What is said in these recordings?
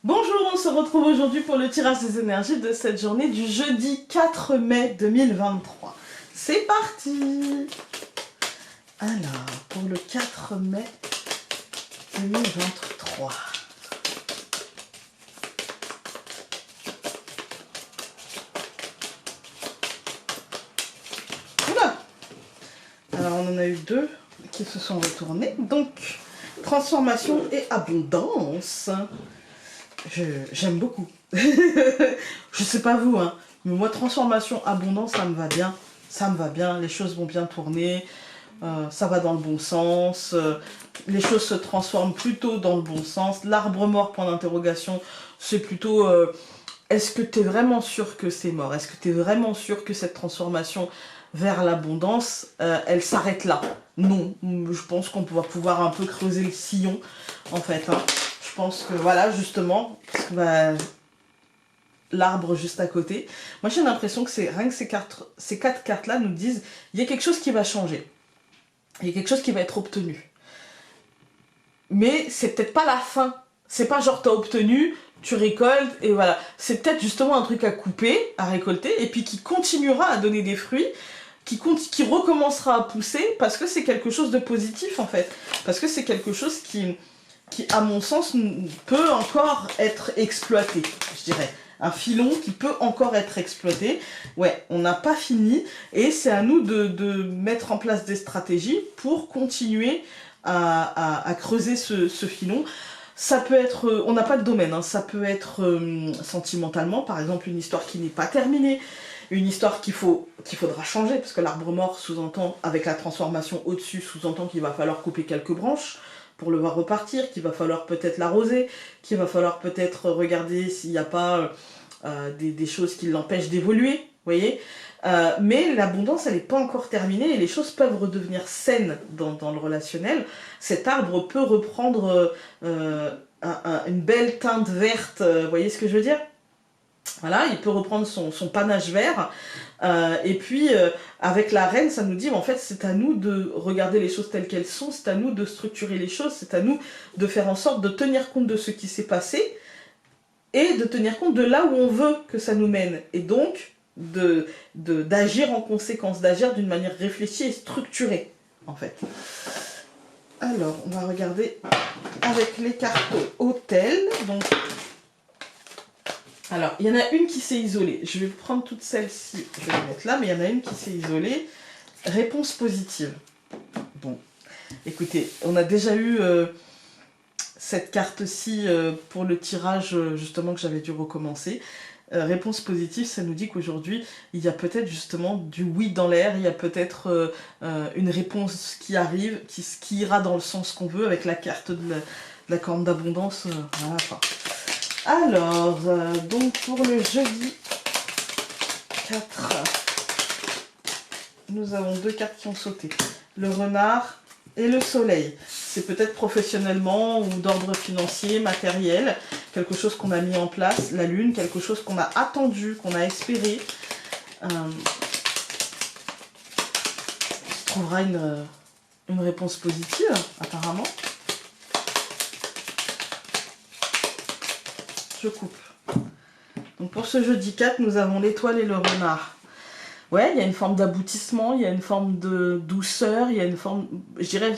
Bonjour, on se retrouve aujourd'hui pour le tirage des énergies de cette journée du jeudi 4 mai 2023. C'est parti! Alors, pour le 4 mai 2023. Oula! Alors, on en a eu deux qui se sont retournés. Donc, transformation et abondance. J'aime beaucoup. Je sais pas vous, hein, mais moi, transformation, abondance, ça me va bien. Ça me va bien, les choses vont bien tourner, ça va dans le bon sens, les choses se transforment plutôt dans le bon sens. L'arbre mort, point d'interrogation, c'est plutôt, est-ce que tu es vraiment sûr que c'est mort? Est-ce que tu es vraiment sûr que cette transformation vers l'abondance, elle s'arrête là? Non, je pense qu'on va pouvoir un peu creuser le sillon, en fait, hein. Je pense que, voilà, justement, parce que, l'arbre juste à côté. Moi, j'ai l'impression que c'est rien que ces quatre cartes-là nous disent il y a quelque chose qui va changer. Il y a quelque chose qui va être obtenu. Mais c'est peut-être pas la fin. C'est pas genre t'as obtenu, tu récoltes et voilà. C'est peut-être justement un truc à couper, à récolter et puis qui continuera à donner des fruits, qui recommencera à pousser parce que c'est quelque chose de positif en fait. Parce que c'est quelque chose qui, à mon sens, peut encore être exploité, je dirais. Un filon qui peut encore être exploité. Ouais, on n'a pas fini et c'est à nous de mettre en place des stratégies pour continuer à creuser ce filon. Ça peut être, on n'a pas de domaine, hein, ça peut être sentimentalement, par exemple une histoire qui n'est pas terminée, une histoire qu'il faudra changer, parce que l'arbre mort sous-entend, avec la transformation au-dessus, sous-entend qu'il va falloir couper quelques branches pour le voir repartir, qu'il va falloir peut-être l'arroser, qu'il va falloir peut-être regarder s'il n'y a pas des choses qui l'empêchent d'évoluer, vous voyez. Mais l'abondance, elle n'est pas encore terminée et les choses peuvent redevenir saines dans le relationnel. Cet arbre peut reprendre une belle teinte verte, vous voyez ce que je veux dire? Voilà, il peut reprendre son panache vert. Et puis, avec la reine, ça nous dit, en fait, c'est à nous de regarder les choses telles qu'elles sont, c'est à nous de structurer les choses, c'est à nous de faire en sorte de tenir compte de ce qui s'est passé et de tenir compte de là où on veut que ça nous mène. Et donc, d'agir en conséquence, d'agir d'une manière réfléchie et structurée, en fait. Alors, on va regarder avec les cartes hôtel. Donc, alors, il y en a une qui s'est isolée. Je vais prendre toutes celles-ci, je vais les mettre là, mais il y en a une qui s'est isolée. Réponse positive. Bon, écoutez, on a déjà eu cette carte-ci pour le tirage, justement, que j'avais dû recommencer. Réponse positive, ça nous dit qu'aujourd'hui, il y a peut-être justement du oui dans l'air, il y a peut-être une réponse qui arrive, qui ira dans le sens qu'on veut, avec la carte de la corne d'abondance. Voilà, enfin. Alors, donc pour le jeudi 4, nous avons deux cartes qui ont sauté. Le renard et le soleil. C'est peut-être professionnellement ou d'ordre financier, matériel, quelque chose qu'on a mis en place. La lune, quelque chose qu'on a attendu, qu'on a espéré. On trouvera une réponse positive, apparemment. Je coupe. Donc pour ce jeudi 4, nous avons l'étoile et le renard. Ouais, il y a une forme d'aboutissement, il y a une forme de douceur, il y a une forme, je dirais,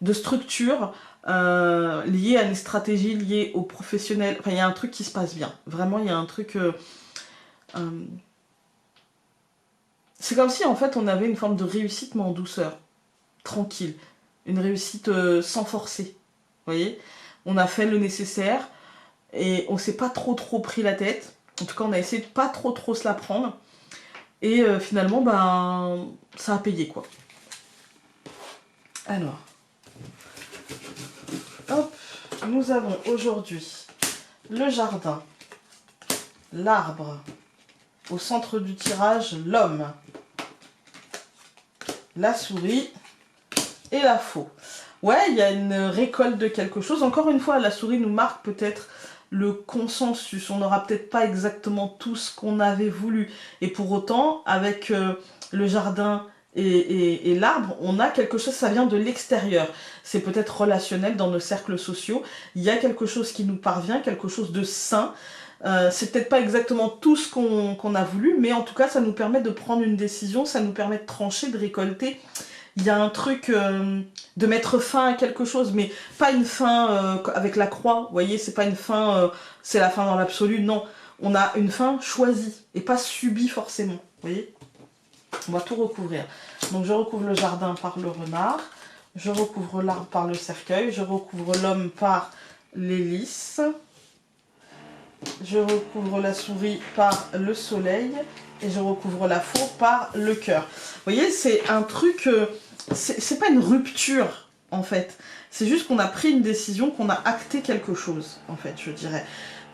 de structure liée à une stratégie, liée aux professionnels. Enfin, il y a un truc qui se passe bien. Vraiment, il y a un truc... c'est comme si, en fait, on avait une forme de réussite, mais en douceur. Tranquille. Une réussite sans forcer. Vous voyez? On a fait le nécessaire. Et on s'est pas trop pris la tête. En tout cas, on a essayé de pas trop se la prendre. Et finalement, ben, ça a payé, quoi. Alors. Hop. Nous avons aujourd'hui le jardin, l'arbre, au centre du tirage, l'homme, la souris et la faux. Ouais, il y a une récolte de quelque chose. Encore une fois, la souris nous marque peut-être le consensus. On n'aura peut-être pas exactement tout ce qu'on avait voulu. Et pour autant, avec le jardin et l'arbre, on a quelque chose, ça vient de l'extérieur. C'est peut-être relationnel dans nos cercles sociaux. Il y a quelque chose qui nous parvient, quelque chose de sain. C'est peut-être pas exactement tout ce qu'on a voulu, mais en tout cas, ça nous permet de prendre une décision, ça nous permet de trancher, de récolter. Il y a un truc de mettre fin à quelque chose, mais pas une fin avec la croix, vous voyez, c'est pas une fin, c'est la fin dans l'absolu, non. On a une fin choisie, et pas subie forcément, vous voyez. On va tout recouvrir. Donc je recouvre le jardin par le renard, je recouvre l'arbre par le cercueil, je recouvre l'homme par l'hélice, je recouvre la souris par le soleil, et je recouvre la faux par le cœur. Vous voyez, c'est un truc, c'est pas une rupture en fait, c'est juste qu'on a pris une décision, qu'on a acté quelque chose en fait, je dirais.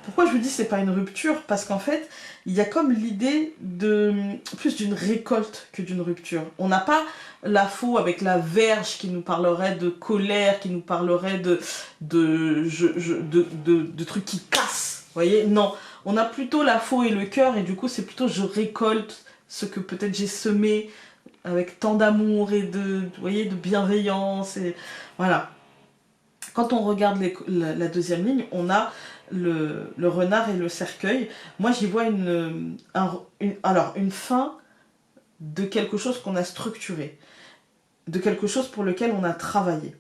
Pourquoi je vous dis c'est pas une rupture? Parce qu'en fait, il y a comme l'idée de plus d'une récolte que d'une rupture. On n'a pas la faux avec la verge qui nous parlerait de colère, qui nous parlerait de trucs qui cassent. Vous voyez? Non, on a plutôt la faux et le cœur, et du coup c'est plutôt je récolte ce que peut-être j'ai semé avec tant d'amour et vous voyez, de bienveillance. Et voilà. Quand on regarde la deuxième ligne, on a le renard et le cercueil. Moi, j'y vois une fin de quelque chose qu'on a structuré, de quelque chose pour lequel on a travaillé.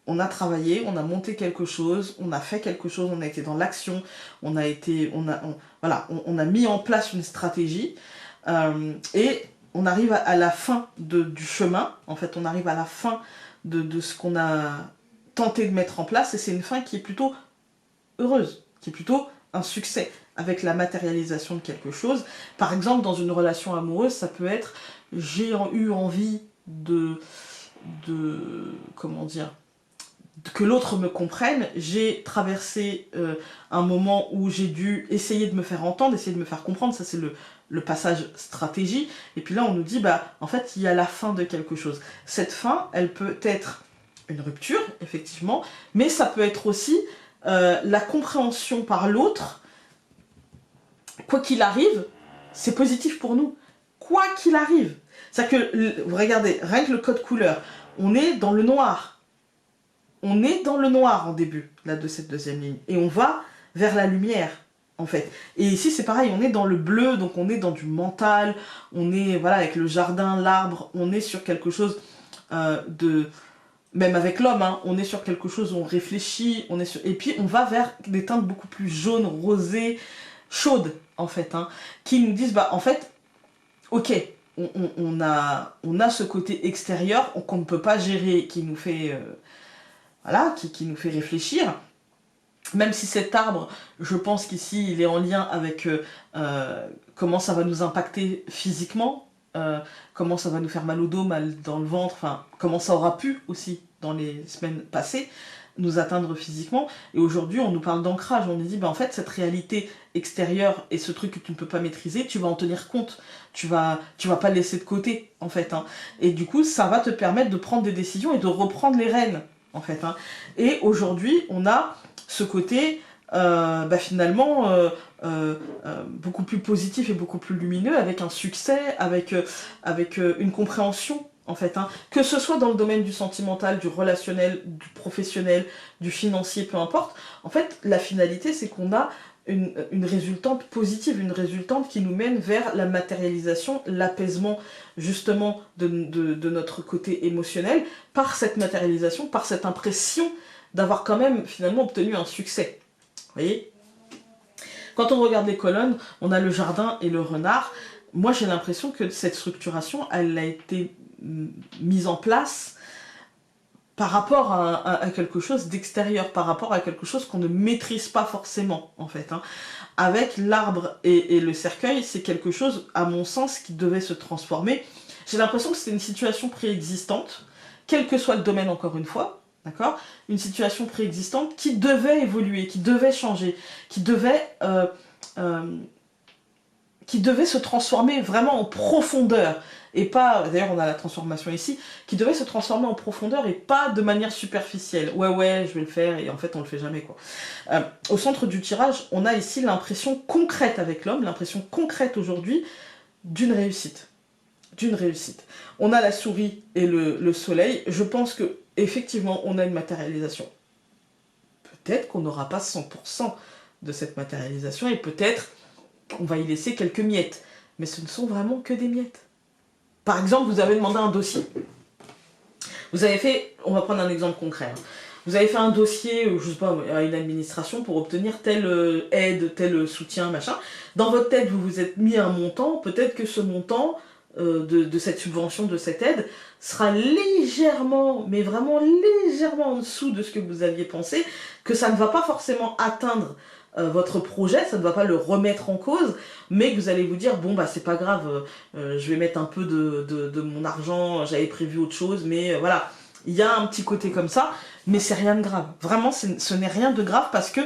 On a travaillé, on a monté quelque chose, on a fait quelque chose, on a été dans l'action, on a mis en place une stratégie, et on arrive à la fin du chemin. En fait, on arrive à la fin de ce qu'on a tenté de mettre en place, et c'est une fin qui est plutôt heureuse, qui est plutôt un succès, avec la matérialisation de quelque chose. Par exemple, dans une relation amoureuse, ça peut être j'ai eu envie comment dire, que l'autre me comprenne, j'ai traversé un moment où j'ai dû essayer de me faire entendre, essayer de me faire comprendre, ça c'est le passage stratégie, et puis là on nous dit, bah en fait il y a la fin de quelque chose. Cette fin, elle peut être une rupture, effectivement, mais ça peut être aussi la compréhension par l'autre. Quoi qu'il arrive, c'est positif pour nous. Quoi qu'il arrive. C'est-à-dire que, vous regardez, rien que le code couleur, on est dans le noir. On est dans le noir en début, là, de cette deuxième ligne. Et on va vers la lumière, en fait. Et ici, c'est pareil, on est dans le bleu, donc on est dans du mental, on est, voilà, avec le jardin, l'arbre, on est sur quelque chose même avec l'homme, hein, on est sur quelque chose où on réfléchit, et puis on va vers des teintes beaucoup plus jaunes, rosées, chaudes, en fait, hein, qui nous disent, bah, en fait, ok, on a ce côté extérieur qu'on ne peut pas gérer, qui nous fait, voilà, qui nous fait réfléchir, même si cet arbre, je pense qu'ici, il est en lien avec comment ça va nous impacter physiquement, comment ça va nous faire mal au dos, mal dans le ventre, enfin, comment ça aura pu aussi, dans les semaines passées, nous atteindre physiquement. Et aujourd'hui, on nous parle d'ancrage, on nous dit, bah, en fait, cette réalité extérieure et ce truc que tu ne peux pas maîtriser, tu vas en tenir compte, tu vas pas le laisser de côté, en fait. Hein. Et du coup, ça va te permettre de prendre des décisions et de reprendre les rênes, en fait. Hein. Et aujourd'hui, on a ce côté, bah, finalement, beaucoup plus positif et beaucoup plus lumineux, avec un succès, avec une compréhension, en fait, hein. Que ce soit dans le domaine du sentimental, du relationnel, du professionnel, du financier, peu importe. En fait, la finalité, c'est qu'on a une résultante positive, une résultante qui nous mène vers la matérialisation, l'apaisement justement de notre côté émotionnel, par cette matérialisation, par cette impression d'avoir quand même finalement obtenu un succès. Vous voyez ? Quand on regarde les colonnes, on a le jardin et le renard. Moi, j'ai l'impression que cette structuration, elle a été mise en place par rapport à quelque chose d'extérieur, par rapport à quelque chose qu'on ne maîtrise pas forcément, en fait. Hein. Avec l'arbre et le cercueil, c'est quelque chose, à mon sens, qui devait se transformer. J'ai l'impression que c'était une situation préexistante, quel que soit le domaine, encore une fois, d'accord ? Une situation préexistante qui devait évoluer, qui devait changer, qui devait se transformer vraiment en profondeur, et pas, d'ailleurs on a la transformation ici, qui devait se transformer en profondeur et pas de manière superficielle. Ouais, je vais le faire, et en fait on le fait jamais, quoi. Au centre du tirage, on a ici l'impression concrète avec l'homme, l'impression concrète aujourd'hui d'une réussite. d'une réussite. On a la souris et le soleil. Je pense que effectivement, on a une matérialisation. Peut-être qu'on n'aura pas 100% de cette matérialisation et peut-être on va y laisser quelques miettes. Mais ce ne sont vraiment que des miettes. Par exemple, vous avez demandé un dossier. Vous avez fait, on va prendre un exemple concret. Vous avez fait un dossier, je sais pas, à une administration pour obtenir telle aide, tel soutien, machin. Dans votre tête, vous vous êtes mis un montant. Peut-être que ce montant de cette subvention, de cette aide, sera légèrement, mais vraiment légèrement en dessous de ce que vous aviez pensé, que ça ne va pas forcément atteindre votre projet, ça ne va pas le remettre en cause, mais que vous allez vous dire, bon bah c'est pas grave, je vais mettre un peu de mon argent, j'avais prévu autre chose, mais voilà, il y a un petit côté comme ça, mais c'est rien de grave. Vraiment, ce n'est rien de grave parce que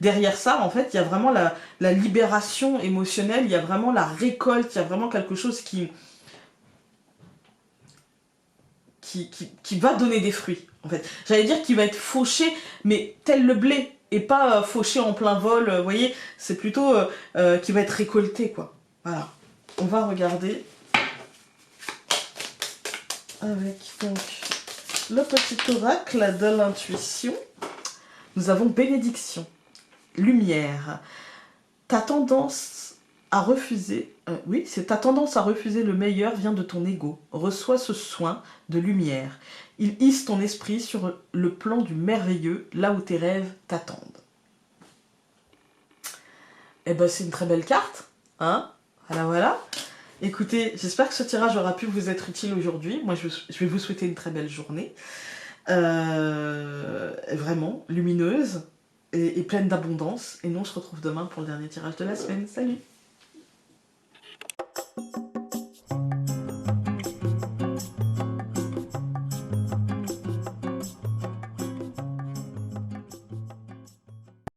derrière ça, en fait, il y a vraiment la libération émotionnelle, il y a vraiment la récolte, il y a vraiment quelque chose qui va donner des fruits, en fait. J'allais dire qu'il va être fauché, mais tel le blé, et pas fauché en plein vol, vous voyez, c'est plutôt qui va être récolté, quoi. Voilà. On va regarder avec, donc, le petit oracle de l'intuition. Nous avons bénédiction, lumière. Ta tendance à refuser, oui, c'est ta tendance à refuser le meilleur vient de ton ego. Reçois ce soin de lumière. Il hisse ton esprit sur le plan du merveilleux, là où tes rêves t'attendent. Eh ben, c'est une très belle carte, hein? Voilà, voilà. Écoutez, j'espère que ce tirage aura pu vous être utile aujourd'hui. Moi, je vais vous souhaiter une très belle journée. Vraiment lumineuse et pleine d'abondance. Et nous, on se retrouve demain pour le dernier tirage de la semaine. Salut!